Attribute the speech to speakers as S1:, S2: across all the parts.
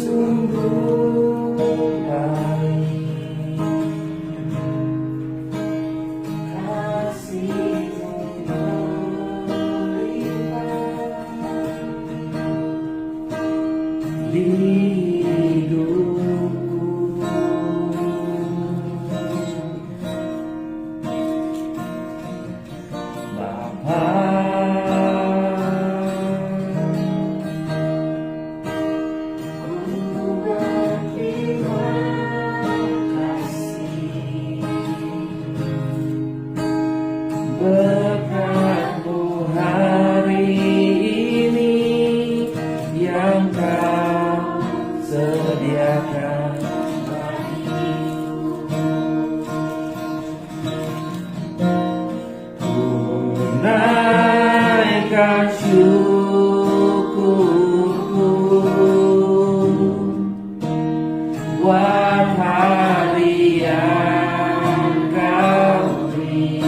S1: sungguh baik, kasih-Mu melimpah di hidupku. Bapa, berkat-Mu hari ini yang Kau sediakan bagiku. Ku naikkan syukurku buat hari yang Kau beri,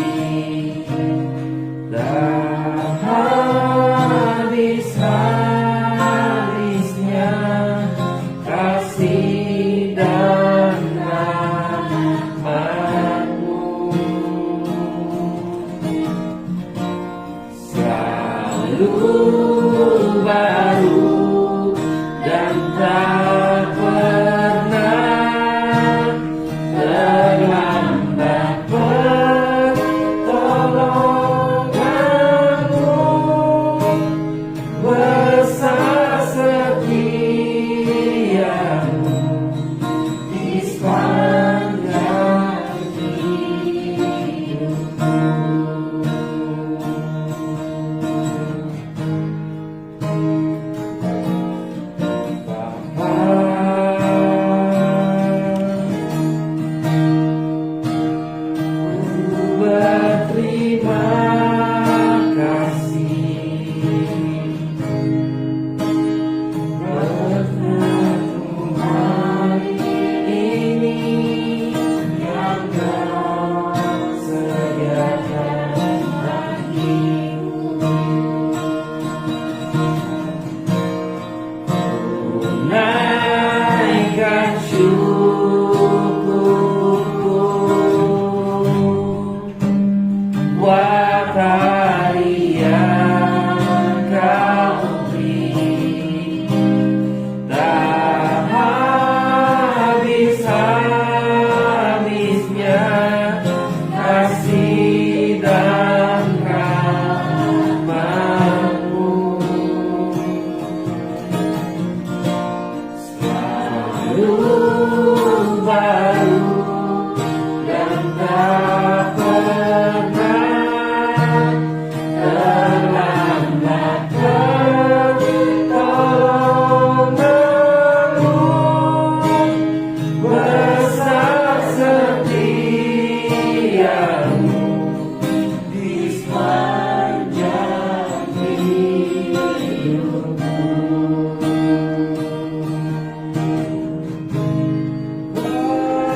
S1: dan habis-habisnya kasih dan rahmat-Mu selalu baru dan tak pernah terlambat. Pertolongan-Mu besar, setia-Mu di sepanjang hidupku. Bapa, ku berterima kasih berkat-Mu hari ini yang Kau sediakan bagiku. Ku naikkan syukurku buat hari yang Kau beri, tak habis-habisnya kasih dan rahmat-Mu selalu baru dan tak pernah terlambat. Pertolongan-Mu besar, setia-Mu di sepanjang hidupku.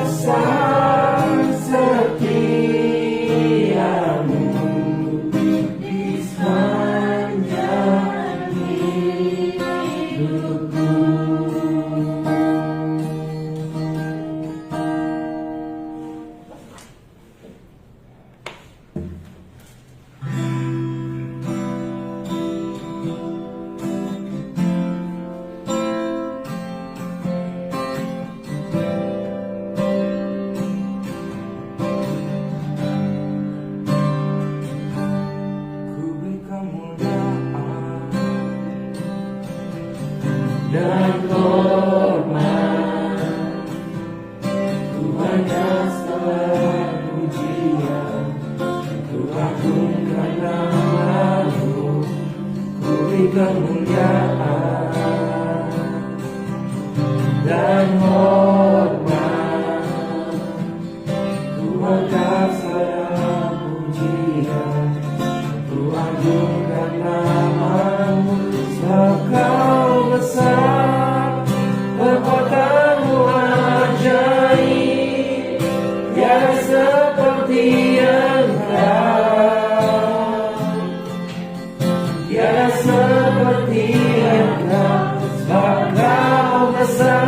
S1: Besar, setia-Mu di sepanjang hidupku. Ku beri kemuliaan dan hormat, ku hanya segala pujian, ku agungkan nama-Mu. Ku beri kemuliaan dan hormat, ku angkat segala pujian, ku agungkan nama-Mu. Sebab Kau besar, kekuatan-Mu ajaib, tiada seperti Engkau, tiada seperti Engkau. Sebab Kau besar,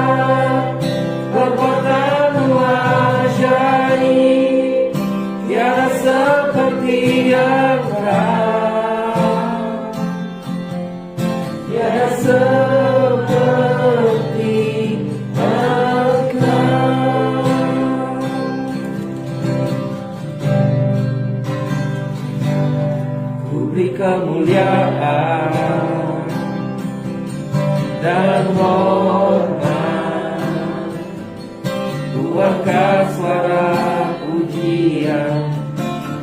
S1: beri kemuliaan dan hormat. Ku angkat suara pujian,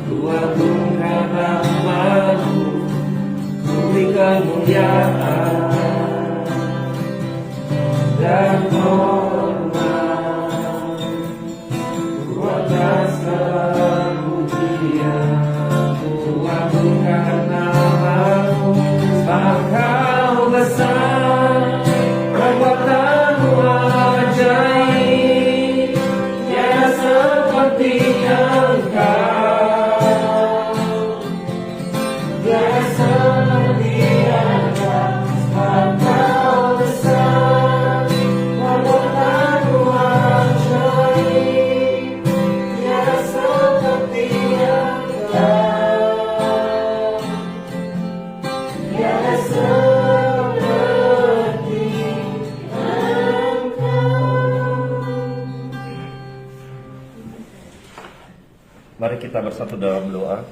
S1: ku agungkan nama-Mu. Ku beri kemuliaan dan hormat. Ku angkat suara pujian, ku agungkan nama-Mu. Sebab Kau besar, perbuatan-Mu ajaib, tiada seperti Engkau, tiada seperti Engkau. Sebab Kau besar, perbuatan-Mu ajaib, tiada seperti Engkau, tiada seperti Engkau.
S2: Mari kita bersatu dalam doa.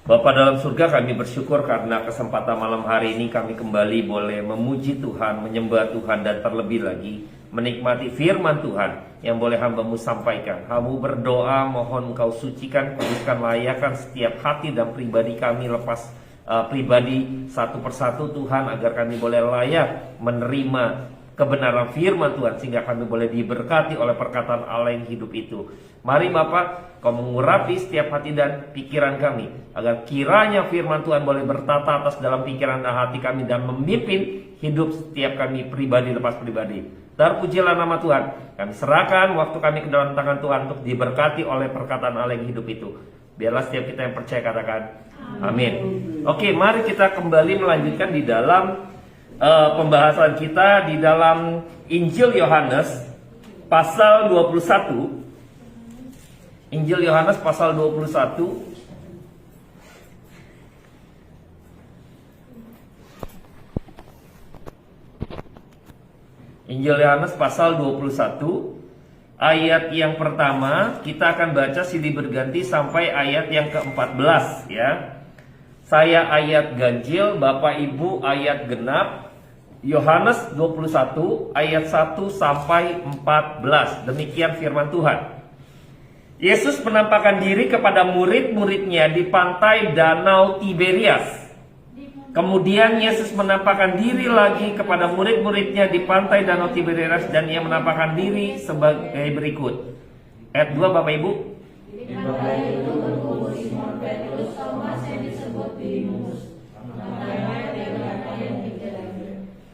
S2: Bapa dalam surga, kami bersyukur karena kesempatan malam hari ini kami kembali boleh memuji Tuhan, menyembah Tuhan, dan terlebih lagi menikmati firman Tuhan yang boleh hamba-Mu sampaikan. Hamba berdoa mohon Engkau sucikan, kuduskan, layakkan setiap hati dan pribadi kami lepas pribadi satu persatu Tuhan, agar kami boleh layak menerima kebenaran firman Tuhan, sehingga kami boleh diberkati oleh perkataan Allah yang hidup itu. Mari Bapa, Kau mengurapi setiap hati dan pikiran kami, agar kiranya firman Tuhan boleh bertata atas dalam pikiran dan hati kami, dan memimpin hidup setiap kami pribadi lepas pribadi. Terpujilah nama Tuhan. Kami serahkan waktu kami ke dalam tangan Tuhan untuk diberkati oleh perkataan Allah yang hidup itu. Biarlah setiap kita yang percaya katakan amin. Oke, mari kita kembali melanjutkan di dalam pembahasan kita di dalam Injil Yohanes pasal 21. Injil Yohanes pasal 21. Injil Yohanes pasal 21 ayat yang pertama kita akan baca silih berganti sampai ayat yang ke-14 ya. Saya ayat ganjil, Bapak Ibu ayat genap. Yohanes 21 ayat 1 sampai 14. Demikian firman Tuhan. Yesus menampakkan diri kepada murid-muridnya di pantai Danau Tiberias. Kemudian Yesus menampakkan diri lagi kepada murid-muridnya di pantai Danau Tiberias, dan Ia menampakkan diri sebagai berikut. Ayat 2 Bapak Ibu.
S3: Di pantai itu berkumpul Simon Petrus, Thomas yang disebut Didimus, Natanael yang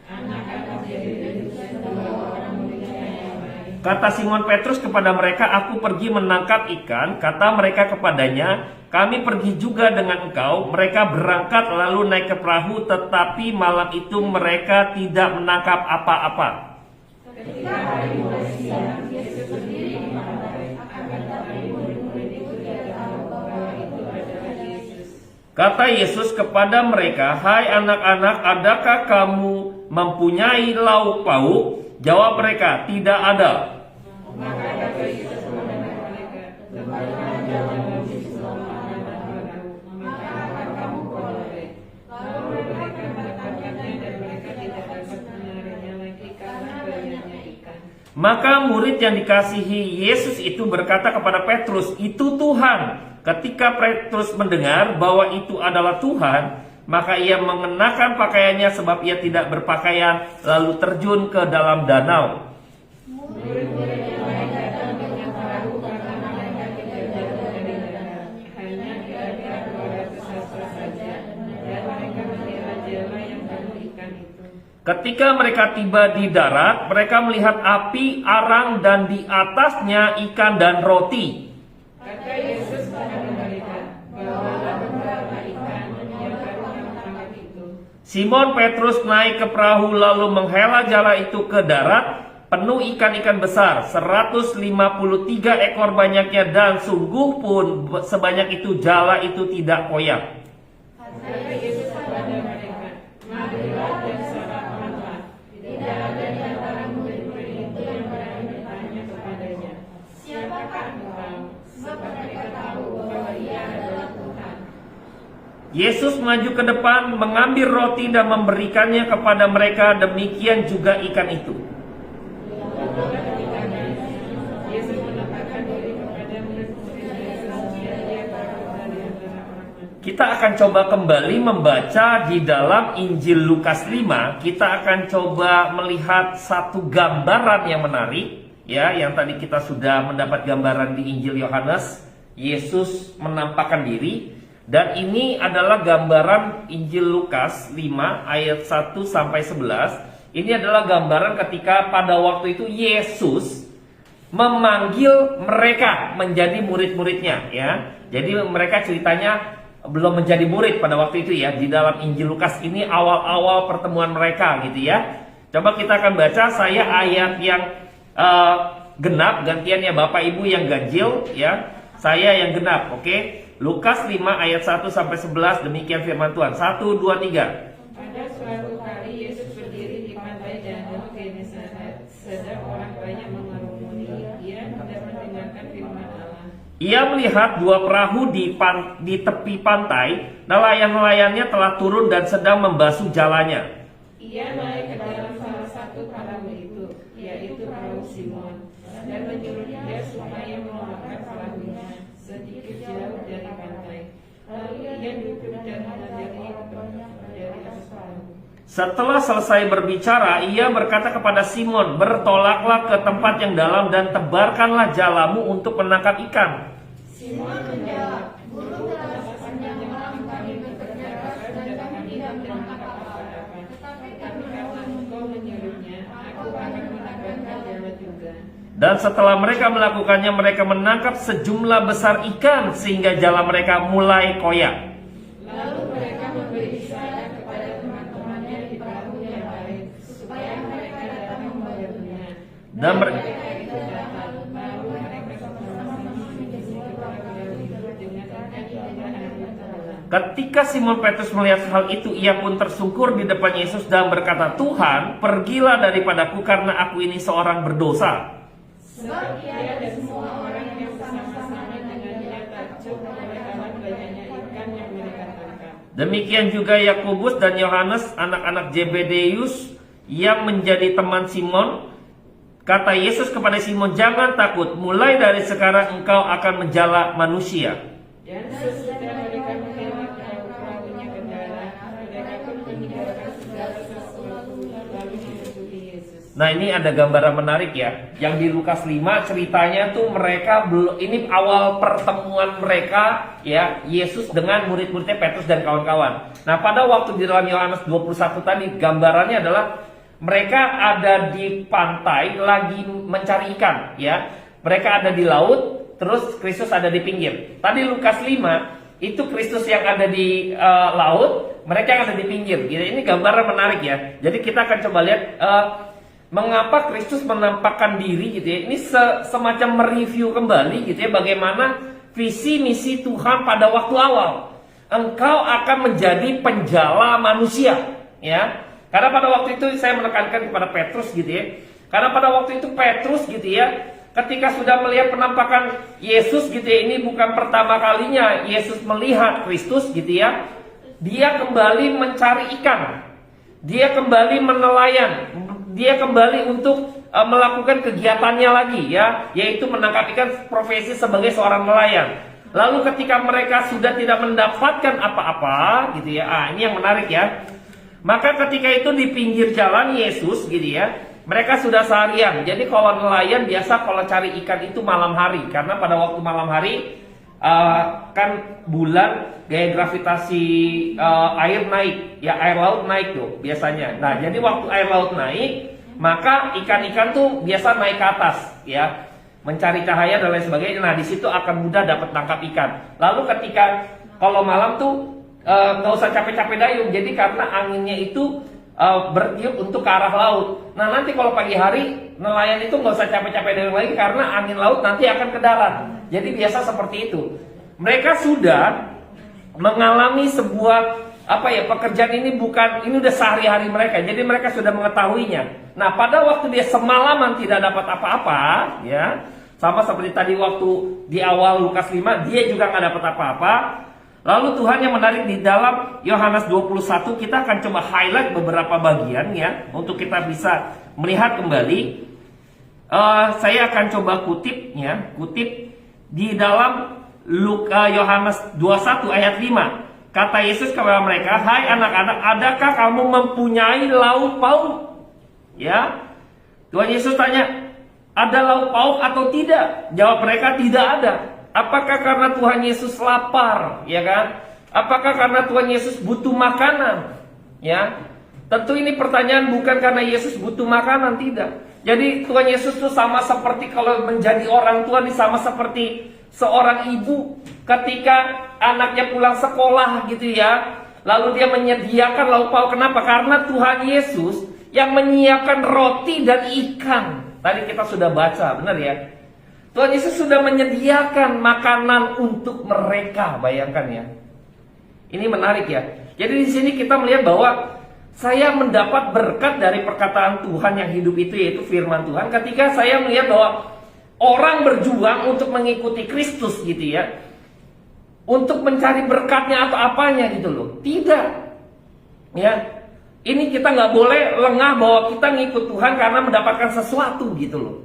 S3: anak-anak Zebedus, dan dua orang muridnya yang lain.
S2: Kata Simon Petrus kepada mereka, "Aku pergi menangkap ikan." Kata mereka kepadanya, "Kami pergi juga dengan engkau." Mereka berangkat lalu naik ke perahu, tetapi malam itu mereka tidak menangkap apa-apa.
S3: Ketika hari mulai siang, Yesus berdiri di pantai, akan tetapi murid-murid itu tidak tahu bahwa itu adalah Yesus.
S2: Kata Yesus kepada mereka, "Hai anak-anak, adakah kamu mempunyai lauk pauk?" Jawab mereka, "Tidak ada."
S3: Maka kata Yesus kepada mereka, "Berbaliklah jalan menuju selama maka akan kamu peroleh." Lalu mereka menangkapnya dan mereka tidak dapat menariknya lagi karena banyaknya ikan.
S2: Maka murid yang dikasihi Yesus itu berkata kepada Petrus, "Itu Tuhan." Ketika Petrus mendengar bahwa itu adalah Tuhan, maka ia mengenakan pakaiannya sebab ia tidak berpakaian, lalu terjun ke dalam danau.
S3: Murid-murid yang lain datang dengan perahu karena mereka tidak jauh dari danau, hanya kira-kira 200 sastra saja, dan mereka mengira jala yang penuh ikan itu.
S2: Ketika mereka tiba di darat, mereka melihat api, arang, dan di atasnya ikan dan roti.
S3: Kata Yesus pada mereka, "Bawalah beberapa ikan yang kamu tangkap itu."
S2: Simon Petrus naik ke perahu lalu menghela jala itu ke darat, penuh ikan-ikan besar, 153 ekor banyaknya, dan sungguh pun sebanyak itu jala itu tidak koyak.
S3: Kata Yesus kepada mereka, "Marilah dan sarapanlah." Tidak ada di antara murid-murid itu yang berani bertanya kepadanya, "Siapakah engkau?" Sebab mereka
S2: Yesus maju ke depan, mengambil roti dan memberikannya kepada mereka, demikian juga ikan itu.
S3: Yesus menampakkan diri kepada murid-murid Yesus. Ia keluar dari antara orang-orang.
S2: Kita akan coba kembali membaca di dalam Injil Lukas 5. Kita akan coba melihat satu gambaran yang menarik, ya, yang tadi kita sudah mendapat gambaran di Injil Yohanes. Yesus menampakkan diri. Dan ini adalah gambaran Injil Lukas 5 ayat 1 sampai 11. Ini adalah gambaran ketika pada waktu itu Yesus memanggil mereka menjadi murid-muridnya, ya. Jadi mereka ceritanya belum menjadi murid pada waktu itu, ya. Di dalam Injil Lukas ini awal-awal pertemuan mereka, gitu ya. Coba kita akan baca, saya ayat yang genap, gantian ya Bapak Ibu yang ganjil, ya. Saya yang genap, oke? Lukas 5 ayat 1 sampai 11, demikian firman Tuhan. 1, 2, 3.
S3: Pada suatu hari Yesus berdiri di pantai danau Genesaret, sedang orang banyak mengerumuni. Ia hendak mendengarkan firman Allah.
S2: Ia melihat dua perahu di tepi pantai. Nelayan-nelayannya telah turun dan sedang membasuh jalannya.
S3: Ia naik ke dalam salah satu perahu itu, yaitu perahu Simon, dan menyuruh dia supaya melonggarkan perahunya sedikit jauh dari pantai. Lalu ia duduk dan mengajari dari atas perahu.
S2: Setelah selesai berbicara, ia berkata kepada Simon, bertolaklah ke tempat yang dalam dan tebarkanlah jalamu untuk menangkap ikan.
S1: Simon menjawab, Guru, telah sepanjang malam kami bekerja keras dan kami tidak menangkap apa-apa. Tetapi
S3: karena engkau menyuruhnya, aku akan menangkapkan jala juga.
S2: Dan setelah mereka melakukannya, mereka menangkap sejumlah besar ikan sehingga jala mereka mulai koyak.
S3: Lalu mereka memberi isyarat kepada teman-temannya di perahu yang lain, supaya mereka datang membantunya.
S2: Dan
S3: mereka itu datang, lalu mereka sama-sama menjadi perahu dengan ikan hingga hari tenggelam.
S2: ketika Simon Petrus melihat hal itu, ia pun tersungkur di depan Yesus dan berkata, Tuhan, pergilah daripadaku karena aku ini seorang berdosa.
S3: Sebab ia dan semua orang yang bersama-sama dengannya takjub oleh amat banyaknya ikan yang mereka tangkap.
S2: Demikian juga Yakobus dan Yohanes, anak-anak Zebedeus yang menjadi teman Simon. Kata Yesus kepada Simon, jangan takut, mulai dari sekarang engkau akan menjala manusia.
S3: Dan sesudah mereka menghela perahunya ke darat, mereka pun meninggalkan segala sesuatu lalu mengikuti Yesus.
S2: Nah, ini ada gambaran menarik ya. Yang di Lukas 5 ceritanya tuh mereka belum, ini awal pertemuan mereka ya, Yesus dengan murid-muridnya Petrus dan kawan-kawan. Nah, pada waktu di dalam Yohanes 21 tadi gambarannya adalah mereka ada di pantai lagi mencari ikan ya. Mereka ada di laut, terus Kristus ada di pinggir. Tadi Lukas 5 itu Kristus yang ada di laut, mereka yang ada di pinggir. Gitu. Ini gambaran menarik ya. Jadi kita akan coba lihat mengapa Kristus menampakkan diri gitu ya. Ini semacam mereview kembali gitu ya, bagaimana visi misi Tuhan pada waktu awal. Engkau akan menjadi penjala manusia ya. Karena pada waktu itu saya menekankan kepada Petrus gitu ya. Karena pada waktu itu Petrus gitu ya, ketika sudah melihat penampakan Yesus gitu ya, ini bukan pertama kalinya Yesus melihat Kristus gitu ya. Dia kembali mencari ikan. Dia kembali menelayan. Dia kembali untuk melakukan kegiatannya lagi ya, yaitu menangkap ikan, profesi sebagai seorang nelayan. Lalu ketika mereka sudah tidak mendapatkan apa-apa gitu ya, ini yang menarik ya. Maka ketika itu di pinggir jalan Yesus gitu ya, mereka sudah seharian. Jadi kalau nelayan biasa kalau cari ikan itu malam hari, karena pada waktu malam hari kan bulan gaya gravitasi air naik ya, air laut naik tuh biasanya. Nah jadi waktu air laut naik, maka ikan-ikan tuh biasa naik ke atas ya, mencari cahaya dan lain sebagainya. Nah di situ akan mudah dapat tangkap ikan. Lalu ketika kalau malam tuh nggak usah capek-capek dayung, jadi karena anginnya itu bertiup untuk ke arah laut. Nah nanti kalau pagi hari nelayan itu nggak usah capek-capek dayung lagi karena angin laut nanti akan ke darat. Jadi biasa seperti itu. Mereka sudah mengalami sebuah pekerjaan ini ini udah sehari-hari mereka. Jadi mereka sudah mengetahuinya. Nah pada waktu dia semalaman tidak dapat apa-apa ya, sama seperti tadi waktu di awal Lukas 5 dia juga nggak dapat apa-apa. Lalu Tuhan yang menarik di dalam Yohanes 21, kita akan coba highlight beberapa bagian ya, untuk kita bisa melihat kembali. Saya akan coba kutip di dalam Yohanes 21 ayat 5. Kata Yesus kepada mereka, "Hai anak-anak, adakah kamu mempunyai lauk pauk?" Ya. Tuhan Yesus tanya, "Ada lauk pauk atau tidak?" Jawab mereka, "Tidak ada." Apakah karena Tuhan Yesus lapar, ya kan? Apakah karena Tuhan Yesus butuh makanan? Ya. Tentu ini pertanyaan bukan karena Yesus butuh makanan, tidak. Jadi Tuhan Yesus itu sama seperti kalau menjadi orang tua, ini sama seperti seorang ibu ketika anaknya pulang sekolah gitu ya. Lalu dia menyediakan lauk pauk. Kenapa? Karena Tuhan Yesus yang menyiapkan roti dan ikan. Tadi kita sudah baca, benar ya? Tuhan Yesus sudah menyediakan makanan untuk mereka, bayangkan ya. Ini menarik ya. Jadi di sini kita melihat bahwa saya mendapat berkat dari perkataan Tuhan yang hidup itu, yaitu firman Tuhan, ketika saya melihat bahwa orang berjuang untuk mengikuti Kristus gitu ya, untuk mencari berkatnya atau apanya gitu loh. Tidak. Ya. Ini kita nggak boleh lengah bahwa kita ngikut Tuhan karena mendapatkan sesuatu gitu loh.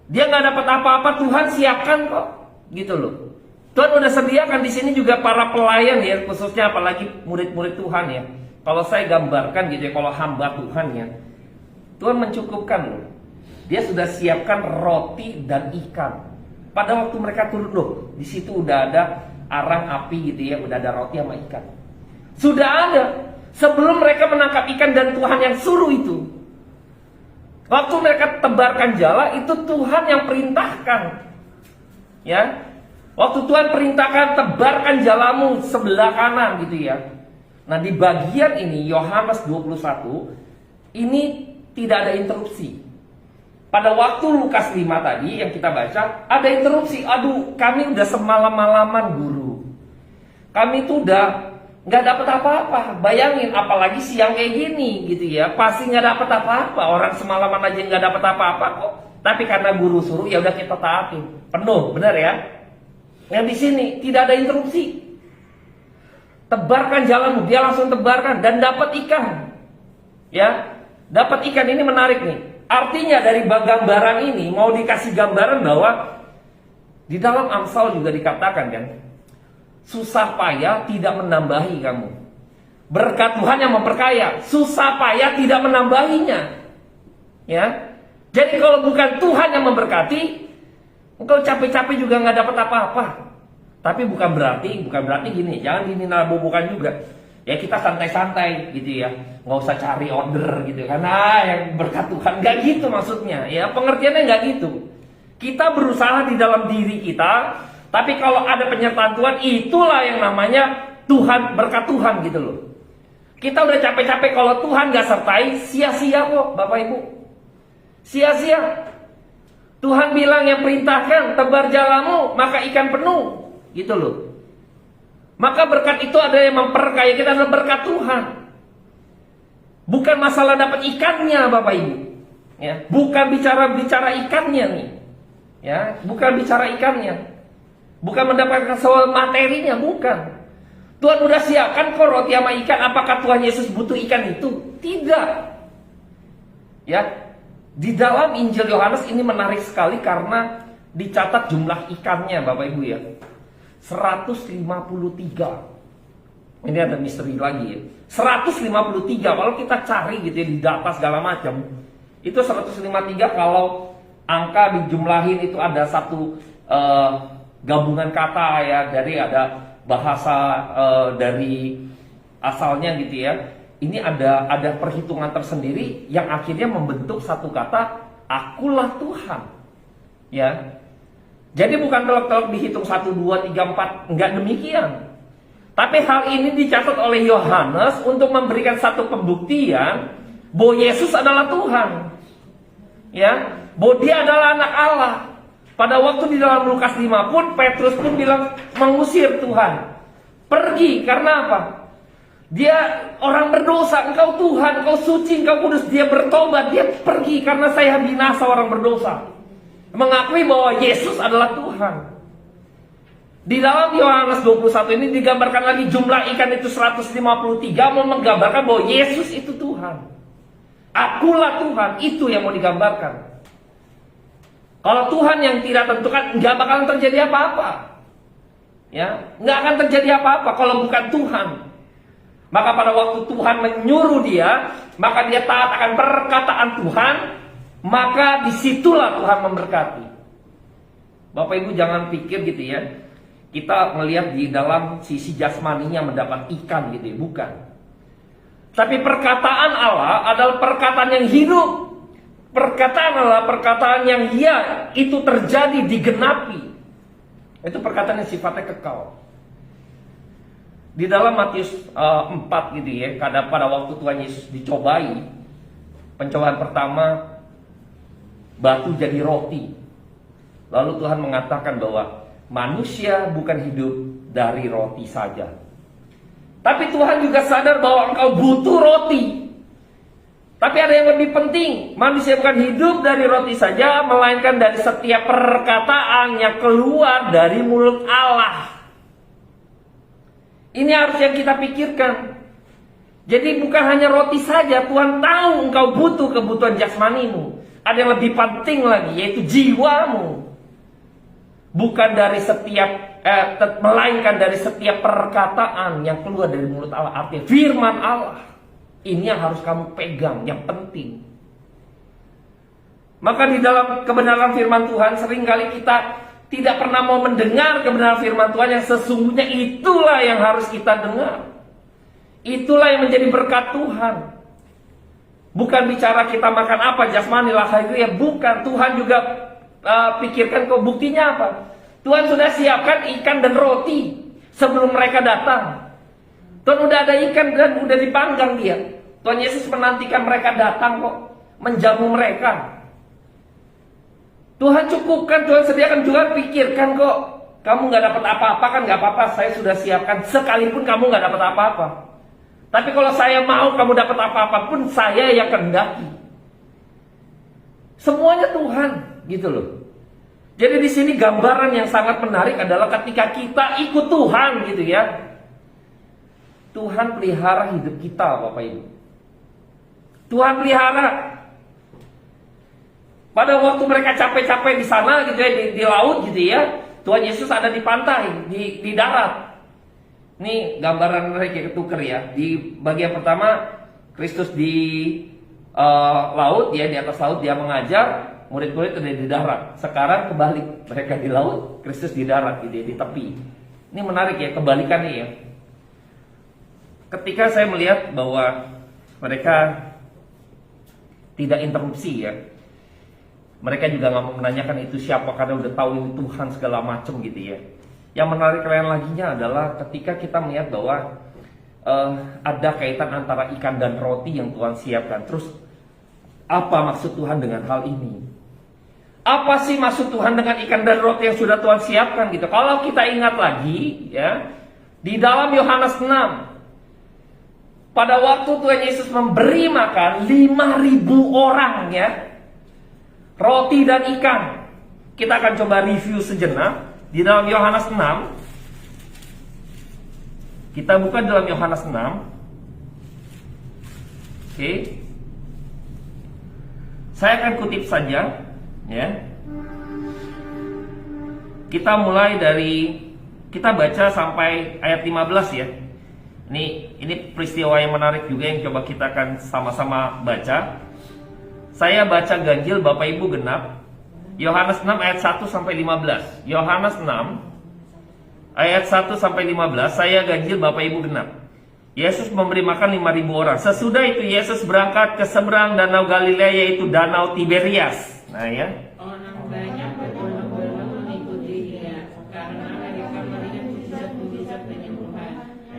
S2: Dia nggak dapat apa-apa, Tuhan siapkan kok, gitu loh. Tuhan udah sediakan. Di sini juga para pelayan ya, khususnya apalagi murid-murid Tuhan ya. Kalau saya gambarkan gitu ya, kalau hamba Tuhan ya, Tuhan mencukupkan loh. Dia sudah siapkan roti dan ikan. Pada waktu mereka turun loh, di situ udah ada arang api gitu ya, udah ada roti sama ikan. Sudah ada sebelum mereka menangkap ikan dan Tuhan yang suruh itu. Waktu mereka tebarkan jala, itu Tuhan yang perintahkan. Ya. Waktu Tuhan perintahkan tebarkan jalamu sebelah kanan gitu ya. Nah, di bagian ini Yohanes 21 ini tidak ada interupsi. Pada waktu Lukas 5 tadi yang kita baca, ada interupsi. Aduh, kami udah semalam-malaman guru. Kami tuh udah nggak dapat apa-apa. Bayangin, apalagi siang kayak gini gitu ya, pasti nggak dapat apa-apa. Orang semalaman aja nggak dapat apa-apa kok. Tapi karena guru suruh, ya udah kita taati. Penuh, benar ya? Yang di sini tidak ada interupsi. Tebarkan jalanmu, dia langsung tebarkan dan dapat ikan. Ya, dapat ikan. Ini menarik nih. Artinya dari gambaran ini mau dikasih gambaran bahwa di dalam Amsal juga dikatakan kan, susah payah tidak menambahi kamu. Berkat Tuhan yang memperkaya. Susah payah tidak menambahinya. Ya. Jadi kalau bukan Tuhan yang memberkati, engkau capek-capek juga nggak dapat apa-apa. Tapi bukan berarti gini, jangan dinabobokan juga. Ya kita santai-santai gitu ya, nggak usah cari order gitu. Karena yang berkat Tuhan, nggak gitu maksudnya. Ya pengertiannya nggak gitu. Kita berusaha di dalam diri kita. Tapi kalau ada penyertaan Tuhan, itulah yang namanya Tuhan, berkat Tuhan gitu loh. Kita udah capek-capek, kalau Tuhan gak sertai, sia-sia kok Bapak Ibu. Sia-sia. Tuhan bilang yang perintahkan, tebar jalamu, maka ikan penuh. Gitu loh. Maka berkat itu ada yang memperkaya kita, adalah berkat Tuhan. Bukan masalah dapat ikannya Bapak Ibu. Ya, bukan bicara ikannya nih. Ya, bukan bicara ikannya. Bukan mendapatkan soal materinya, bukan. Tuhan udah siapkan kok roti sama ikan. Apakah Tuhan Yesus butuh ikan itu? Tidak. Ya, di dalam Injil Yohanes ini menarik sekali karena dicatat jumlah ikannya, Bapak Ibu ya. 153. Ini ada misteri lagi ya. 153. Kalau kita cari gitu ya di data segala macam, itu 153 kalau angka dijumlahin itu ada satu gabungan kata ya, dari ada bahasa dari asalnya gitu ya. Ini ada perhitungan tersendiri yang akhirnya membentuk satu kata, akulah Tuhan. Ya. Jadi bukan telok-telok dihitung 1, 2, 3, 4, enggak demikian. Tapi hal ini dicatat oleh Yohanes untuk memberikan satu pembuktian bahwa Yesus adalah Tuhan. Ya, bahwa dia adalah anak Allah. Pada waktu di dalam Lukas 5 pun, Petrus pun bilang mengusir Tuhan. Pergi, karena apa? Dia orang berdosa, engkau Tuhan, engkau suci, engkau kudus. Dia bertobat, dia pergi karena saya binasa orang berdosa. Mengakui bahwa Yesus adalah Tuhan. Di dalam Yohanes 21 ini digambarkan lagi jumlah ikan itu 153, mau menggambarkan bahwa Yesus itu Tuhan. Akulah Tuhan, itu yang mau digambarkan. Kalau Tuhan yang tidak tentukan, nggak bakalan terjadi apa-apa. Ya, nggak akan terjadi apa-apa kalau bukan Tuhan. Maka pada waktu Tuhan menyuruh dia, maka dia taat akan perkataan Tuhan, maka disitulah Tuhan memberkati. Bapak Ibu jangan pikir gitu ya, kita melihat di dalam sisi jasmaninya mendapat ikan gitu ya, bukan. Tapi perkataan Allah adalah perkataan yang hidup. Perkataan Allah, perkataan yang itu terjadi, digenapi. Itu perkataan yang sifatnya kekal. Di dalam Matius 4 gitu ya, pada waktu Tuhan Yesus dicobai, pencobaan pertama, batu jadi roti. Lalu Tuhan mengatakan bahwa manusia bukan hidup dari roti saja. Tapi Tuhan juga sadar bahwa engkau butuh roti. Tapi ada yang lebih penting. Manusia bukan hidup dari roti saja, melainkan dari setiap perkataan yang keluar dari mulut Allah. Ini harus yang kita pikirkan. Jadi bukan hanya roti saja. Tuhan tahu engkau butuh kebutuhan jasmanimu. Ada yang lebih penting lagi, yaitu jiwamu. Bukan dari melainkan dari setiap perkataan yang keluar dari mulut Allah. Artinya firman Allah. Ini yang harus kamu pegang, yang penting. Maka di dalam kebenaran firman Tuhan, seringkali kita tidak pernah mau mendengar kebenaran firman Tuhan yang sesungguhnya itulah yang harus kita dengar. Itulah yang menjadi berkat Tuhan. Bukan bicara kita makan apa, jasmani, lahiriah, bukan. Tuhan juga pikirkan kok buktinya apa. Tuhan sudah siapkan ikan dan roti sebelum mereka datang. Tuhan udah ada ikan dan udah dipanggang dia. Tuhan Yesus menantikan mereka datang kok, menjamu mereka. Tuhan cukupkan, Tuhan sediakan, Tuhan pikirkan kok. Kamu gak dapat apa-apa kan gak apa-apa, saya sudah siapkan. Sekalipun kamu gak dapat apa-apa. Tapi kalau saya mau kamu dapat apa-apa pun, saya yang kehendaki. Semuanya Tuhan, gitu loh. Jadi di sini gambaran yang sangat menarik adalah ketika kita ikut Tuhan, gitu ya. Tuhan pelihara hidup kita, Bapak Ibu. Tuhan pelihara. Pada waktu mereka capek-capek di sana gitu ya, di laut gitu ya, Tuhan Yesus ada di pantai, di darat. Ini gambaran mereka ketuker ya. Di bagian pertama Kristus di laut ya, di atas laut dia mengajar, murid-murid ada di darat. Sekarang kebalik, mereka di laut, Kristus di darat gitu ya, di tepi. Ini menarik ya, kebalikannya ya. Ketika saya melihat bahwa mereka tidak interupsi ya, mereka juga nggak mau menanyakan itu siapa karena udah tahu ini Tuhan segala macam gitu ya. Yang menarik lain laginya adalah ketika kita melihat bahwa ada kaitan antara ikan dan roti yang Tuhan siapkan. Terus apa maksud Tuhan dengan hal ini? Apa sih maksud Tuhan dengan ikan dan roti yang sudah Tuhan siapkan gitu? Kalau kita ingat lagi ya, di dalam Yohanes 6, pada waktu Tuhan Yesus memberi makan 5.000 orang ya, roti dan ikan. Kita akan coba review sejenak di dalam Yohanes 6. Kita buka dalam Yohanes 6. Oke. Saya akan kutip saja ya. Kita mulai dari, kita baca sampai ayat 15 ya. Ini peristiwa yang menarik juga yang coba kita akan sama-sama baca. Saya baca ganjil, Bapak Ibu genap. Yohanes 6 ayat 1 sampai 15. Yohanes 6 ayat 1 sampai 15. Saya ganjil, Bapak Ibu genap. Yesus memberi makan 5.000 orang. Sesudah itu Yesus berangkat ke seberang danau Galilea, yaitu danau Tiberias. Nah ya.
S3: Orang banyak berbondong-bondong mengikuti dia karena mereka melihat mujizat-mujizat penyembuhan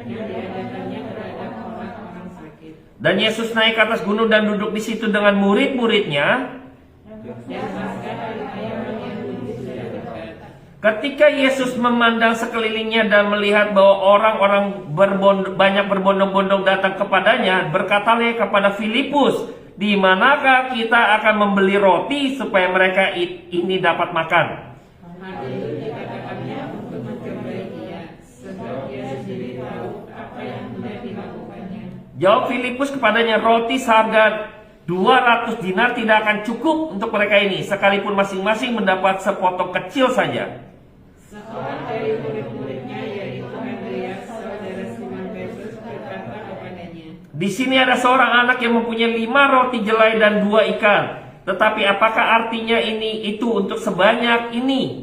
S3: yang diadakannya terhadap orang-orang sakit.
S2: Dan Yesus naik ke atas gunung dan duduk di situ dengan murid-muridnya.
S3: Dan Paskah hari raya Yahudi sudah dekat.
S2: Ketika Yesus memandang sekelilingnya dan melihat bahwa orang-orang banyak berbondong-bondong datang kepadanya, berkatalah kepada Filipus, di manakah kita akan membeli roti supaya mereka ini dapat makan?
S3: Hal itu dikatakannya untuk mencobai sendiri tahu apa yang hendak dilakukannya.
S2: Jawab Filipus kepadanya, roti seharga 200 dinar tidak akan cukup untuk mereka ini, sekalipun masing-masing mendapat sepotong kecil saja.
S3: Seorang dari murid-muridnya, yaitu Andreas, saudara Simon Petrus, berkata kepadanya,
S2: Di sini ada seorang anak yang mempunyai 5 roti jelai dan 2 ikan. Tetapi apakah artinya itu untuk sebanyak ini?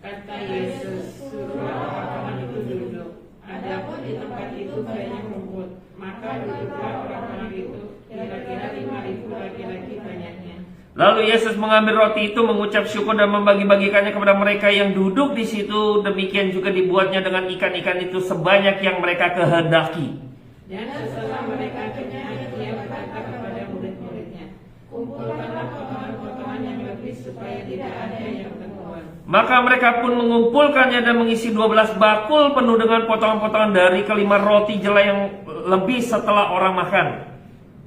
S3: kata Yesus, suruhlah orang-orang itu duduk. Adapun di tempat itu banyak rumput, maka duduklah orang-orang itu, kira-kira 5.000 laki-laki banyaknya.
S2: Lalu Yesus mengambil roti itu, mengucap syukur dan membagi-bagikannya kepada mereka yang duduk di situ. Demikian juga dibuatnya dengan ikan-ikan itu sebanyak yang mereka kehendaki.
S3: Dan setelah mereka kenyang, Dia berkata kepada murid-muridnya, kumpulkanlah potongan-potongan yang lebih supaya tidak ada yang terbuang.
S2: Maka mereka pun mengumpulkannya dan mengisi 12 bakul penuh dengan potongan-potongan dari kelima roti jelai yang lebih setelah orang makan.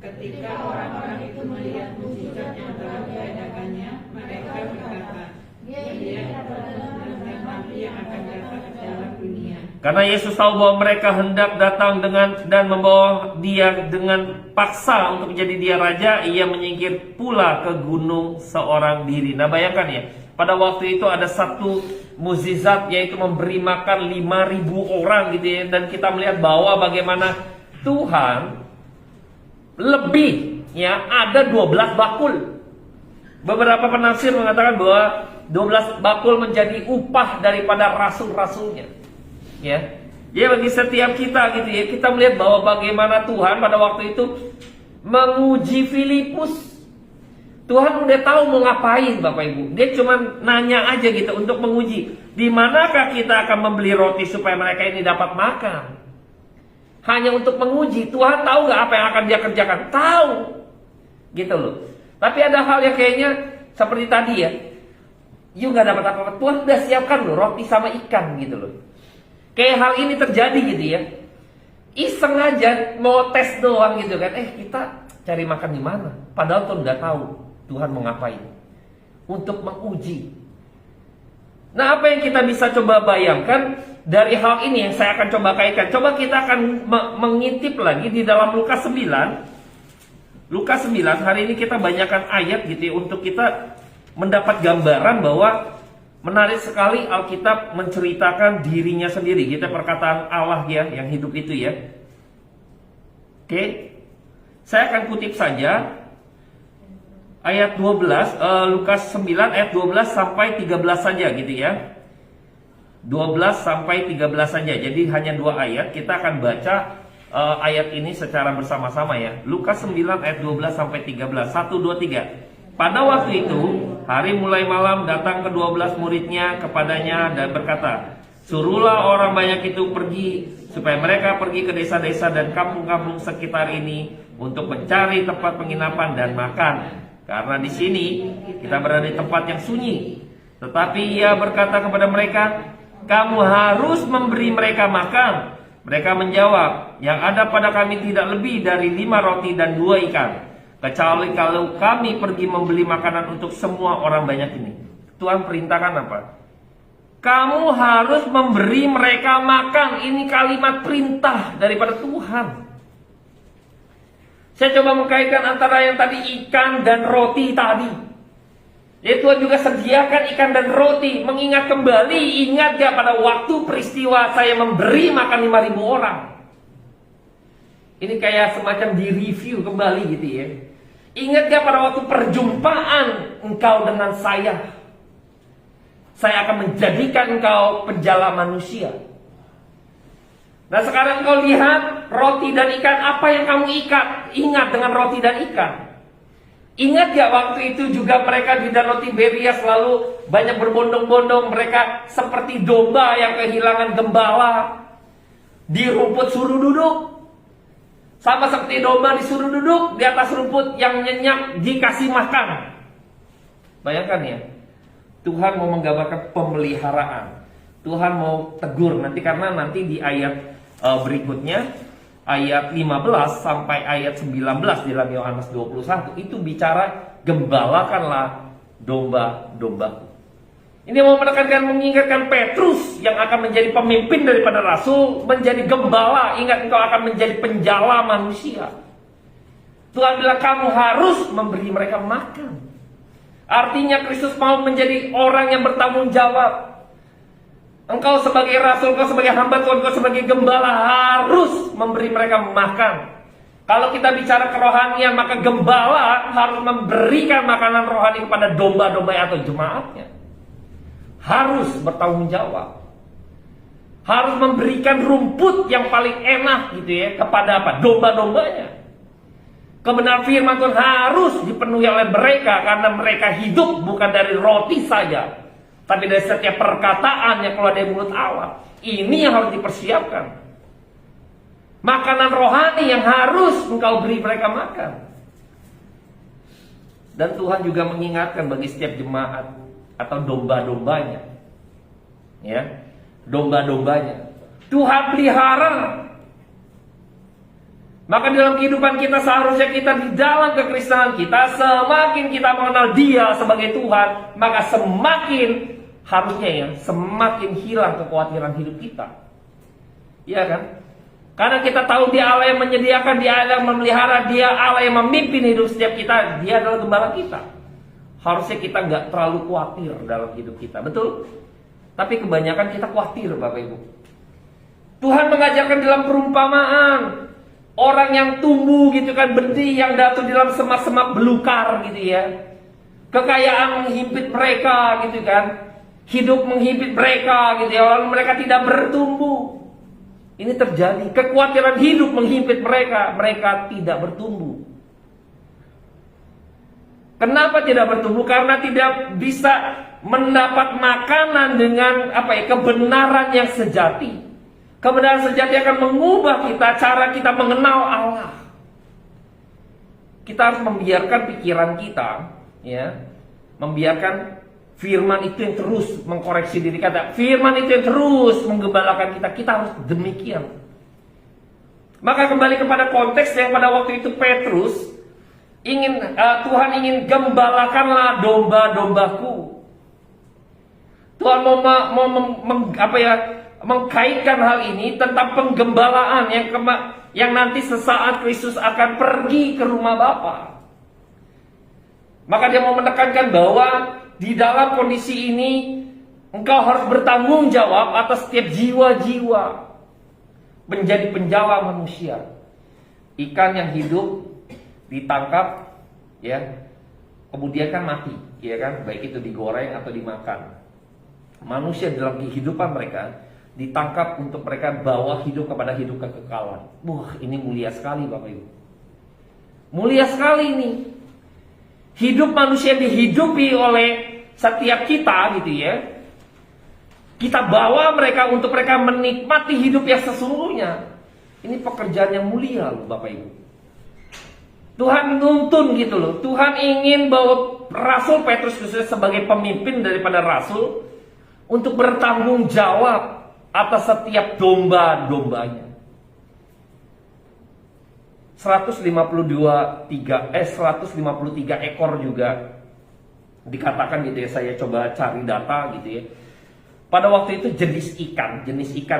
S3: Ketika orang-orang itu melihat mujizat yang telah diadakannya, mereka berkata, Dia benar-benar Nabi yang akan datang ke dalam dunia.
S2: Karena Yesus tahu bahwa mereka hendak datang dan membawa dia dengan paksa untuk menjadi dia raja, ia menyingkir pula ke gunung seorang diri. Nah, bayangkan ya, pada waktu itu ada satu mukjizat, yaitu memberi makan 5.000 orang gitu ya. Dan kita melihat bahwa bagaimana Tuhan lebih ya, ada 12 bakul. Beberapa penafsir mengatakan bahwa 12 bakul menjadi upah daripada rasul-rasulnya. Ya, bagi setiap kita gitu ya, kita melihat bahwa bagaimana Tuhan pada waktu itu menguji Filipus. Tuhan udah tahu mau ngapain Bapak Ibu. Dia cuma nanya aja gitu untuk menguji. Di manakah kita akan membeli roti supaya mereka ini dapat makan? Hanya untuk menguji. Tuhan tahu gak apa yang akan dia kerjakan? Tahu. Gitu loh. Tapi ada hal yang kayaknya seperti tadi ya. You gak dapat apa-apa. Tuhan udah siapkan loh roti sama ikan gitu loh. Kayak hal ini terjadi gitu ya. Iseng aja mau tes doang gitu kan. Kita cari makan di mana? Padahal Tuhan udah tahu Tuhan mau ngapain. Untuk menguji. Nah, apa yang kita bisa coba bayangkan dari hal ini yang saya akan coba kaitkan. Coba kita akan mengintip lagi di dalam Lukas 9. Lukas 9, hari ini kita banyakkan ayat gitu ya, untuk kita mendapat gambaran bahwa menarik sekali Alkitab menceritakan dirinya sendiri. Kita perkataan Allah ya, yang hidup itu ya. Oke. Saya akan kutip saja ayat 12, Lukas 9 ayat 12 sampai 13 saja gitu ya. 12 sampai 13 saja. Jadi hanya 2 ayat. Kita akan baca ayat ini secara bersama-sama ya. Lukas 9 ayat 12 sampai 13. 1, 2, 3. Pada waktu itu, hari mulai malam datang ke-12 muridnya kepadanya dan berkata, suruhlah orang banyak itu pergi, supaya mereka pergi ke desa-desa dan kampung-kampung sekitar ini untuk mencari tempat penginapan dan makan. Karena di sini kita berada di tempat yang sunyi. Tetapi ia berkata kepada mereka, kamu harus memberi mereka makan. Mereka menjawab, yang ada pada kami tidak lebih dari 5 roti dan 2 ikan. Kecuali kalau kami pergi membeli makanan untuk semua orang banyak ini. Tuhan perintahkan apa? Kamu harus memberi mereka makan. Ini kalimat perintah daripada Tuhan. Saya coba mengkaitkan antara yang tadi ikan dan roti tadi. Ya, Tuhan juga sediakan ikan dan roti. Mengingat kembali, ingat gak pada waktu peristiwa saya memberi makan 5.000 orang. Ini kayak semacam di review kembali gitu ya. Ingat gak pada waktu perjumpaan engkau dengan saya? Saya akan menjadikan engkau penjala manusia. Nah, sekarang engkau lihat roti dan ikan, apa yang kamu ingat dengan roti dan ikan? Ingat gak waktu itu juga mereka di Danau Tiberias lalu banyak berbondong-bondong. Mereka seperti domba yang kehilangan gembala. Di rumput suruh duduk. Sama seperti domba disuruh duduk di atas rumput yang nyenyak dikasih makan. Bayangkan ya, Tuhan mau menggambarkan pemeliharaan. Tuhan mau tegur nanti, karena nanti di ayat berikutnya, ayat 15 sampai ayat 19 di dalam Yohanes 21 itu bicara gembalakanlah domba-dombaku. Ini mau menekankan, mengingatkan Petrus yang akan menjadi pemimpin daripada rasul, menjadi gembala. Ingat, engkau akan menjadi penjala manusia. Tuhan bilang kamu harus memberi mereka makan. Artinya Kristus mau menjadi orang yang bertanggung jawab. Engkau sebagai rasul, engkau sebagai hamba Tuhan, engkau sebagai gembala harus memberi mereka makan. Kalau kita bicara kerohanian, maka gembala harus memberikan makanan rohani kepada domba-domba atau jemaatnya. Harus bertanggung jawab. Harus memberikan rumput yang paling enak gitu ya kepada apa? Domba-dombanya. Kebenaran firman Tuhan harus dipenuhi oleh mereka karena mereka hidup bukan dari roti saja, tapi dari setiap perkataan yang keluar dari mulut Allah. Ini yang harus dipersiapkan. Makanan rohani yang harus engkau beri mereka makan. Dan Tuhan juga mengingatkan bagi setiap jemaat atau domba-dombanya, ya, domba-dombanya Tuhan pelihara. Maka dalam kehidupan kita seharusnya kita di dalam kekristenan kita, semakin kita mengenal Dia sebagai Tuhan, maka semakin harusnya ya, semakin hilang kekhawatiran hidup kita, ya kan? Karena kita tahu Dia Allah yang menyediakan, Dia Allah yang memelihara, Dia Allah yang memimpin hidup setiap kita, Dia adalah gembala kita. Harusnya kita nggak terlalu khawatir dalam hidup kita, betul? Tapi kebanyakan kita khawatir, Bapak Ibu. Tuhan mengajarkan dalam perumpamaan orang yang tumbuh gitu kan, benih yang jatuh di dalam semak-semak belukar gitu ya. Kekayaan menghimpit mereka gitu kan, hidup menghimpit mereka gitu ya, lalu mereka tidak bertumbuh. Ini terjadi, kekhawatiran hidup menghimpit mereka, mereka tidak bertumbuh. Kenapa tidak bertumbuh? Karena tidak bisa mendapat makanan dengan kebenaran yang sejati. Kebenaran sejati akan mengubah kita, cara kita mengenal Allah. Kita harus membiarkan pikiran kita, ya, membiarkan firman itu yang terus mengkoreksi diri kita. Firman itu yang terus menggembalakan kita. Kita harus demikian. Maka kembali kepada konteks yang pada waktu itu Petrus Tuhan ingin gembalakanlah domba-dombaku. Tuhan mau mengkaitkan hal ini tentang penggembalaan yang nanti sesaat Kristus akan pergi ke rumah Bapa. Maka Dia mau menekankan bahwa di dalam kondisi ini engkau harus bertanggung jawab atas setiap jiwa-jiwa, menjadi penjala manusia. Ikan yang hidup ditangkap, ya, kemudian kan mati, ya kan, baik itu digoreng atau dimakan. Manusia dalam kehidupan mereka ditangkap untuk mereka bawa hidup kepada hidup kekekalan. Wah, ini mulia sekali Bapak Ibu. Mulia sekali ini. Hidup manusia dihidupi oleh setiap kita gitu ya. Kita bawa mereka untuk mereka menikmati hidup yang sesungguhnya. Ini pekerjaan yang mulia loh Bapak Ibu. Tuhan nuntun gitu loh. Tuhan ingin bahwa Rasul Petrus khususnya sebagai pemimpin daripada Rasul untuk bertanggung jawab atas setiap domba-dombanya. 153 ekor juga dikatakan gitu ya. Saya coba cari data gitu ya. Pada waktu itu jenis ikan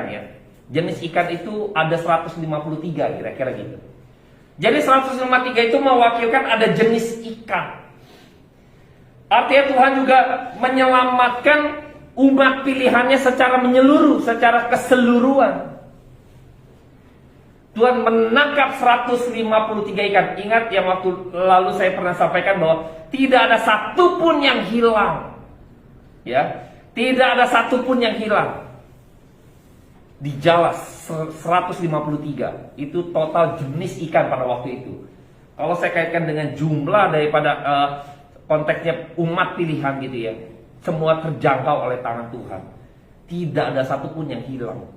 S2: ya. Jenis ikan itu ada 153 kira-kira gitu. Jadi 153 itu mewakilkan ada jenis ikan. Artinya Tuhan juga menyelamatkan umat pilihannya secara menyeluruh, secara keseluruhan. Tuhan menangkap 153 ikan. Ingat yang waktu lalu saya pernah sampaikan bahwa tidak ada satupun yang hilang. Ya, tidak ada satupun yang hilang. Dijalas 153 itu total jenis ikan pada waktu itu. Kalau saya kaitkan dengan jumlah daripada konteksnya umat pilihan gitu ya, semua terjangkau oleh tangan Tuhan. Tidak ada satupun yang hilang.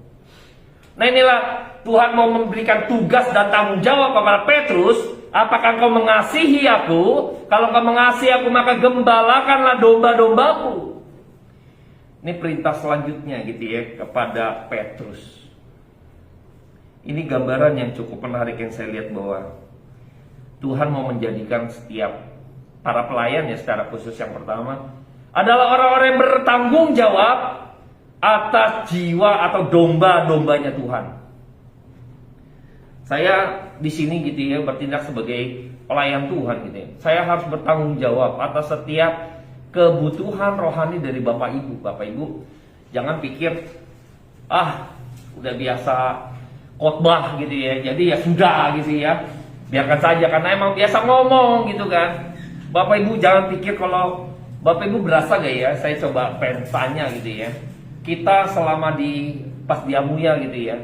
S2: Nah inilah Tuhan mau memberikan tugas dan tanggung jawab kepada Petrus. Apakah engkau mengasihi aku? Kalau engkau mengasihi aku, maka gembalakanlah domba-dombaku. Ini perintah selanjutnya gitu ya kepada Petrus. Ini gambaran yang cukup menarik yang saya lihat bahwa Tuhan mau menjadikan setiap para pelayan ya secara khusus yang pertama adalah orang-orang yang bertanggung jawab atas jiwa atau domba-dombanya Tuhan. Saya di sini gitu ya, bertindak sebagai pelayan Tuhan gitu ya. Saya harus bertanggung jawab atas setiap kebutuhan rohani dari Bapak Ibu. Bapak Ibu, jangan pikir udah biasa khotbah gitu ya, jadi ya sudah gitu ya, biarkan saja karena emang biasa ngomong gitu kan. Bapak Ibu jangan pikir kalau Bapak Ibu berasa gak ya, saya coba pengen tanya gitu ya, kita selama pas di Amuya gitu ya,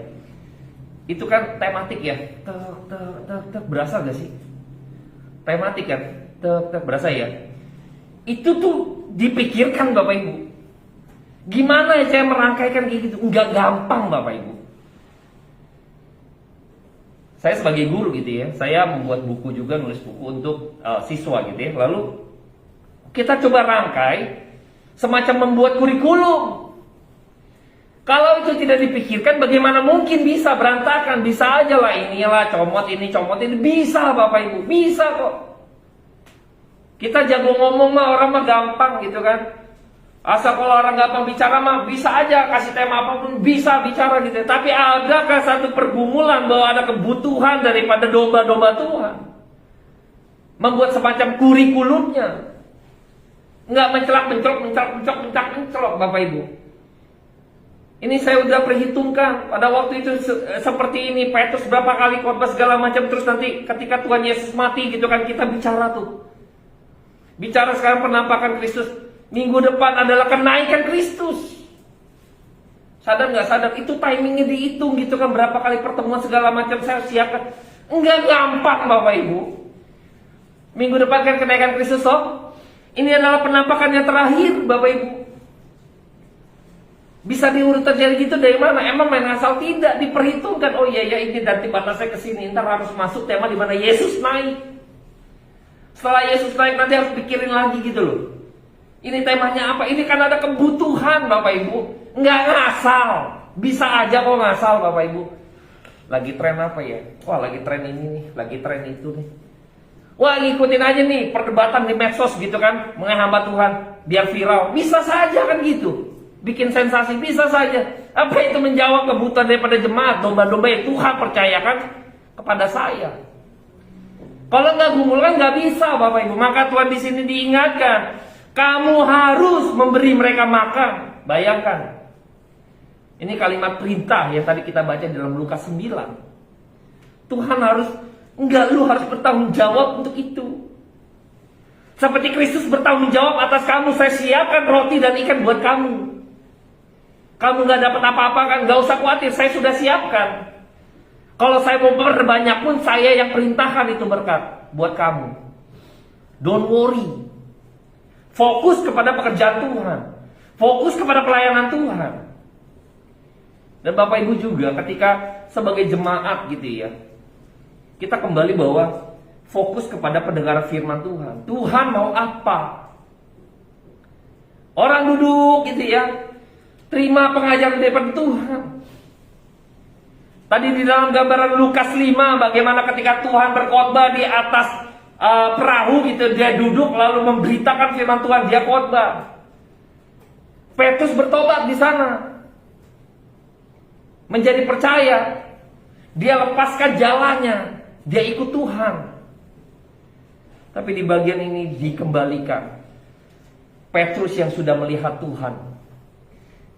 S2: itu kan tematik ya, berasa gak sih? Tematik kan, berasa ya? Itu tuh dipikirkan Bapak Ibu. Gimana ya saya merangkaikan kayak gitu? Enggak gampang Bapak Ibu. Saya sebagai guru gitu ya, saya membuat buku juga, nulis buku untuk siswa gitu ya. Lalu kita coba rangkai semacam membuat kurikulum. Kalau itu tidak dipikirkan, bagaimana mungkin bisa berantakan? Bisa aja lah, inilah comot ini, bisa Bapak Ibu, bisa kok. Kita jago ngomong mah, orang mah gampang gitu kan. Asal kalau orang gampang bicara mah bisa aja, kasih tema apapun bisa bicara gitu. Tapi adakah satu pergumulan bahwa ada kebutuhan daripada domba-domba Tuhan? Membuat semacam kurikulumnya. Enggak mencelak Bapak Ibu. Ini saya udah perhitungkan. Pada waktu itu seperti ini, Petrus berapa kali khotbah segala macam. Terus nanti ketika Tuhan Yesus mati gitu kan, kita bicara tuh. Bicara sekarang penampakan Kristus. Minggu depan adalah kenaikan Kristus. Sadar nggak sadar? Itu timingnya dihitung gitu kan, berapa kali pertemuan segala macam saya siapkan. Enggak gampang Bapak Ibu. Minggu depan kan kenaikan Kristus toh. Ini adalah penampakan yang terakhir Bapak Ibu. Bisa diurut terjadi gitu dari mana? Emang main asal? Tidak, diperhitungkan. Oh iya ya, ini nanti batasnya ke sini. Ntar harus masuk tema di mana Yesus naik. Setelah Yesus naik nanti harus pikirin lagi gitu loh. Ini temanya apa? Ini kan ada kebutuhan Bapak Ibu. Nggak ngasal. Bisa aja kok ngasal Bapak Ibu. Lagi tren apa ya? Wah lagi tren ini nih, lagi tren itu nih. Wah ngikutin aja nih perdebatan di medsos gitu kan, menghamba Tuhan biar viral. Bisa saja kan gitu. Bikin sensasi, bisa saja. Apa itu menjawab kebutuhan daripada jemaat, domba-domba yang Tuhan percayakan kepada saya? Kalau nggak gumul kan nggak bisa Bapak Ibu. Maka Tuhan di sini diingatkan. Kamu harus memberi mereka makan. Bayangkan. Ini kalimat perintah yang tadi kita baca dalam Lukas 9. Tuhan harus, lu harus bertanggung jawab untuk itu. Seperti Kristus bertanggung jawab atas kamu. Saya siapkan roti dan ikan buat kamu. Kamu gak dapat apa-apa kan, gak usah khawatir, saya sudah siapkan. Kalau saya mau berbanyak pun, saya yang perintahkan itu berkat buat kamu. Don't worry. Fokus kepada pekerjaan Tuhan. Fokus kepada pelayanan Tuhan. Dan Bapak Ibu juga ketika sebagai jemaat gitu ya, kita kembali bahwa fokus kepada pendengaran firman Tuhan. Tuhan mau apa? Orang duduk gitu ya, terima pengajaran daripada Tuhan. Tadi di dalam gambaran Lukas 5, bagaimana ketika Tuhan berkhotbah di atas perahu gitu, dia duduk lalu memberitakan firman Tuhan, dia khotbah. Petrus bertobat di sana, menjadi percaya, dia lepaskan jalannya, dia ikut Tuhan. Tapi di bagian ini dikembalikan, Petrus yang sudah melihat Tuhan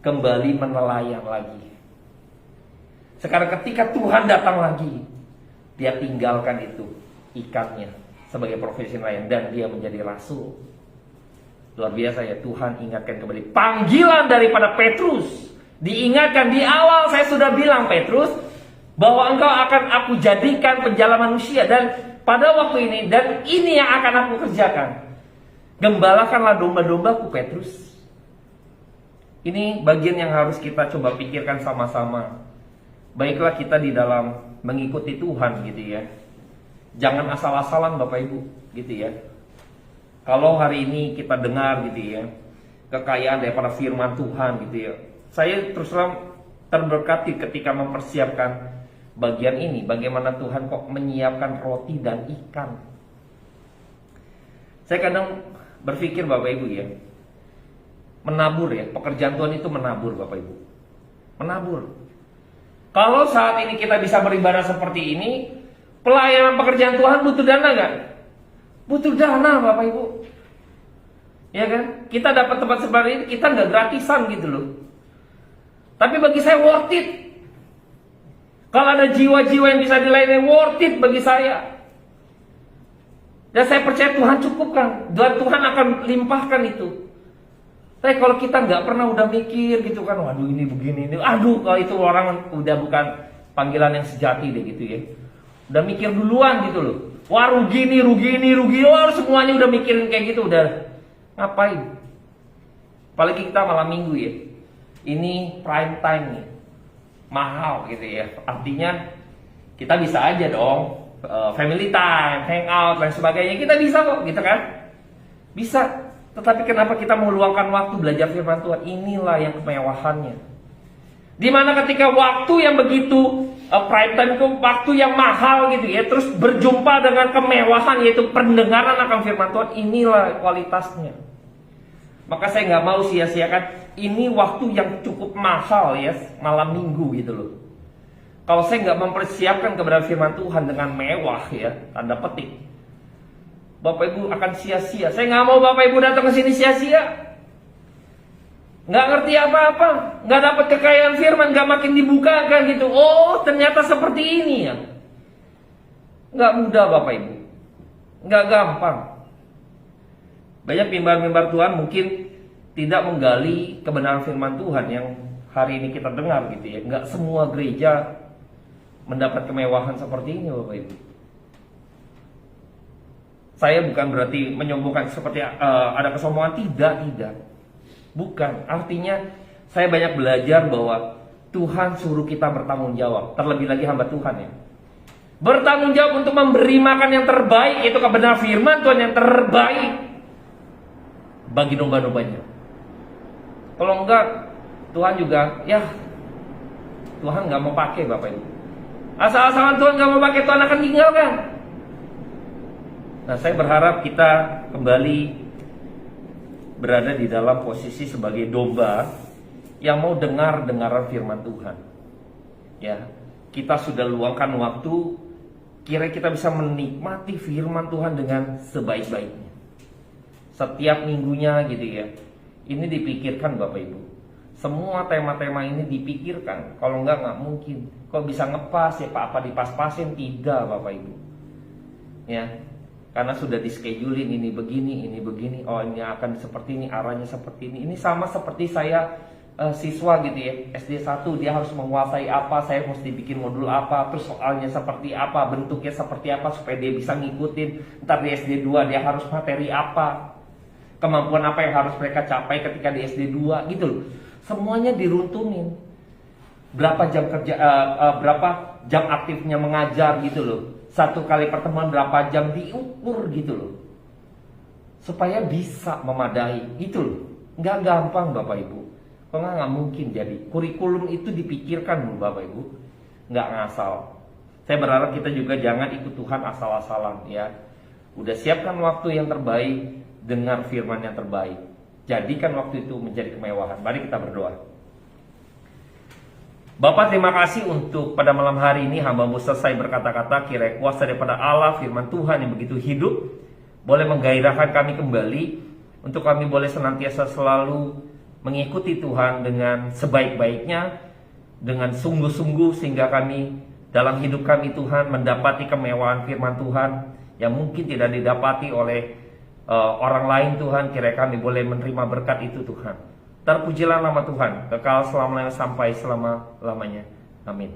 S2: kembali menelayan lagi. Sekarang ketika Tuhan datang lagi, dia tinggalkan itu ikannya sebagai profesi lain dan dia menjadi rasul. Luar biasa ya, Tuhan ingatkan kembali panggilan daripada Petrus. Diingatkan di awal saya sudah bilang, Petrus, bahwa engkau akan aku jadikan penjala manusia, dan pada waktu ini dan ini yang akan aku kerjakan. Gembalakanlah domba-dombaku Petrus. Ini bagian yang harus kita coba pikirkan sama-sama. Baiklah kita di dalam mengikuti Tuhan gitu ya. Jangan asal-asalan Bapak Ibu gitu ya. Kalau hari ini kita dengar gitu ya, kekayaan daripada firman Tuhan gitu ya, saya terus terang terberkati ketika mempersiapkan bagian ini. Bagaimana Tuhan kok menyiapkan roti dan ikan. Saya kadang berpikir Bapak Ibu ya, Menabur ya, pekerjaan Tuhan itu menabur Bapak Ibu. Menabur. Kalau saat ini kita bisa beribadah seperti ini, pelayanan pekerjaan Tuhan butuh dana gak? Butuh dana Bapak Ibu. Ya kan? Kita dapat tempat seperti ini, kita gak gratisan gitu loh. Tapi bagi saya worth it. Kalau ada jiwa-jiwa yang bisa dilayani, worth it bagi saya. Dan saya percaya Tuhan cukupkan, dan Tuhan akan limpahkan itu. Tapi kalau kita nggak pernah udah mikir gitu kan, waduh ini begini ini, aduh kalau itu orang udah bukan panggilan yang sejati deh gitu ya. Udah mikir duluan gitu loh. Wah rugi nih, wah semuanya udah mikirin kayak gitu, udah ngapain? Apalagi kita malam minggu ya. Ini prime time nih, mahal gitu ya. Artinya kita bisa aja dong family time, hangout dan sebagainya, kita bisa kok gitu kan? Bisa. Tetapi kenapa kita meluangkan waktu belajar firman Tuhan? Inilah yang kemewahannya. Dimana ketika waktu yang begitu prime time itu waktu yang mahal gitu ya, terus berjumpa dengan kemewahan yaitu pendengaran akan firman Tuhan, inilah kualitasnya. Maka saya nggak mau sia-siakan ini waktu yang cukup mahal ya, malam minggu gitu loh. Kalau saya nggak mempersiapkan kebenaran firman Tuhan dengan mewah ya, tanda petik, Bapak Ibu akan sia-sia. Saya nggak mau Bapak Ibu datang ke sini sia-sia, nggak ngerti apa-apa, nggak dapat kekayaan firman, nggak makin dibukakan gitu. Oh ternyata seperti ini ya. Nggak mudah Bapak Ibu, nggak gampang. Banyak mimbar-mimbar Tuhan mungkin tidak menggali kebenaran firman Tuhan yang hari ini kita dengar gitu ya. Nggak semua gereja mendapat kemewahan seperti ini Bapak Ibu. Saya bukan berarti menyombongkan seperti ada kesombongan, tidak. Bukan, artinya saya banyak belajar bahwa Tuhan suruh kita bertanggung jawab. Terlebih lagi hamba Tuhan ya, bertanggung jawab untuk memberi makan yang terbaik, yaitu kebenaran firman Tuhan yang terbaik bagi domba-dombanya. Kalau enggak, Tuhan juga ya, Tuhan nggak mau pakai Bapak Ibu. Asal-asalan Tuhan nggak mau pakai, Tuhan akan tinggalkan. Nah, saya berharap kita kembali berada di dalam posisi sebagai domba yang mau dengaran firman Tuhan. Ya, kita sudah luangkan waktu, kira kita bisa menikmati firman Tuhan dengan sebaik-baiknya. Setiap minggunya gitu ya. Ini dipikirkan Bapak Ibu. Semua tema-tema ini dipikirkan. Kalau enggak mungkin. Kok bisa ngepas ya Pak, apa dipas-pasin? Tidak Bapak Ibu. Ya. Karena sudah di-schedulein ini begini, oh ini akan seperti ini, arahnya seperti ini. Ini sama seperti saya siswa gitu ya, SD 1 dia harus menguasai apa, saya mesti bikin modul apa, terus soalnya seperti apa, bentuknya seperti apa supaya dia bisa ngikutin. Ntar di SD 2 dia harus materi apa, kemampuan apa yang harus mereka capai ketika di SD 2 gitu loh. Semuanya diruntunin. Berapa jam kerja, berapa jam aktifnya mengajar gitu loh. Satu kali pertemuan berapa jam diukur gitu loh, supaya bisa memadai gitu loh. Nggak gampang Bapak Ibu. Kalau nggak mungkin jadi. Kurikulum itu dipikirkan Bapak Ibu, nggak ngasal. Saya berharap kita juga jangan ikut Tuhan asal-asalan ya. Udah siapkan waktu yang terbaik, dengar firman yang terbaik, jadikan waktu itu menjadi kemewahan. Mari kita berdoa. Bapak, terima kasih untuk pada malam hari ini hamba-Mu selesai berkata-kata, kiranya kuasa daripada Allah firman Tuhan yang begitu hidup boleh menggairahkan kami kembali, untuk kami boleh senantiasa selalu mengikuti Tuhan dengan sebaik-baiknya, dengan sungguh-sungguh, sehingga kami dalam hidup kami Tuhan mendapati kemewahan firman Tuhan yang mungkin tidak didapati oleh orang lain Tuhan. Kiranya kami boleh menerima berkat itu Tuhan. Terpujilah nama Tuhan, kekal selama-lamanya sampai selama-lamanya. Amin.